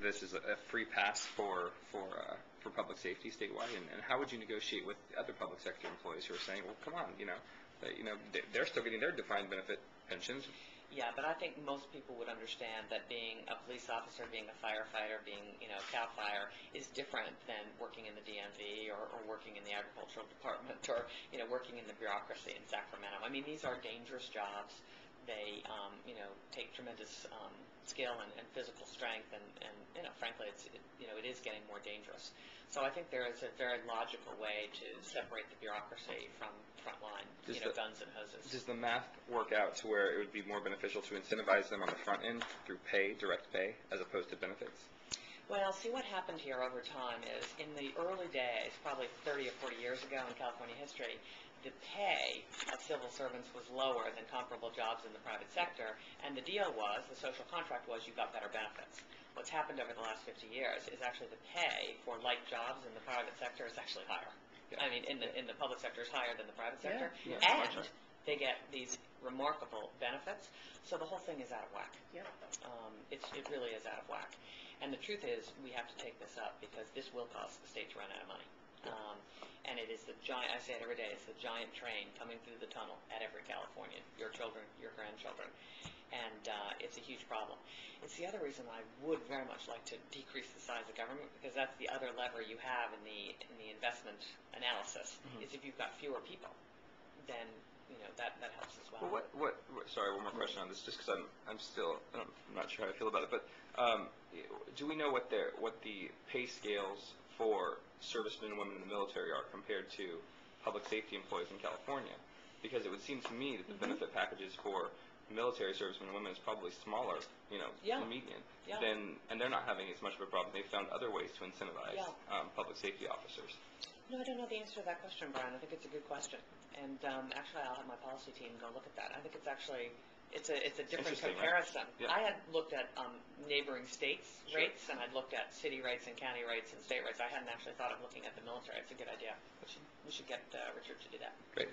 this is a free pass for public safety statewide, and how would you negotiate with other public sector employees who are saying, well, come on, they're still getting their defined benefit pensions? Yeah, but I think most people would understand that being a police officer, being a firefighter, being, CAL FIRE is different than working in the DMV or working in the agricultural department or, working in the bureaucracy in Sacramento. I mean, these are dangerous jobs. They, take tremendous skill and physical strength, and frankly, it is getting more dangerous. So I think there is a very logical way to separate the bureaucracy from frontline, guns and hoses. Does the math work out to where it would be more beneficial to incentivize them on the front end through pay, direct pay, as opposed to benefits? Well, see, what happened here over time is in the early days, probably 30 or 40 years ago in California history, the pay of civil servants was lower than comparable jobs in the private sector, and the deal was, the social contract was, you got better benefits. What's happened over the last 50 years is actually the pay for like jobs in the private sector is actually higher. Yeah. I mean, in the public sector is higher than the private sector, and they get these remarkable benefits, so the whole thing is out of whack. Yeah. It really is out of whack. And the truth is, we have to take this up because this will cause the state to run out of money. And it is the giant, I say it every day, it's the giant train coming through the tunnel at every Californian, your children, your grandchildren. And it's a huge problem. It's the other reason I would very much like to decrease the size of government, because that's the other lever you have in the investment analysis, is if you've got fewer people, then that helps as well. Well, sorry, one more question on this, just because I'm not sure how I feel about it, but do we know what the pay scales for servicemen and women in the military are compared to public safety employees in California? Because it would seem to me that the benefit packages for military servicemen and women is probably smaller, the median, and they're not having as much of a problem. They've found other ways to incentivize public safety officers. No, I don't know the answer to that question, Brian. I think it's a good question, and actually, I'll have my policy team go look at that. I think it's actually it's a different comparison. Right? Yeah. I had looked at neighboring states' rates, and I'd looked at city rates and county rates and state rates. I hadn't actually thought of looking at the military. It's a good idea. We should get Richard to do that. Great.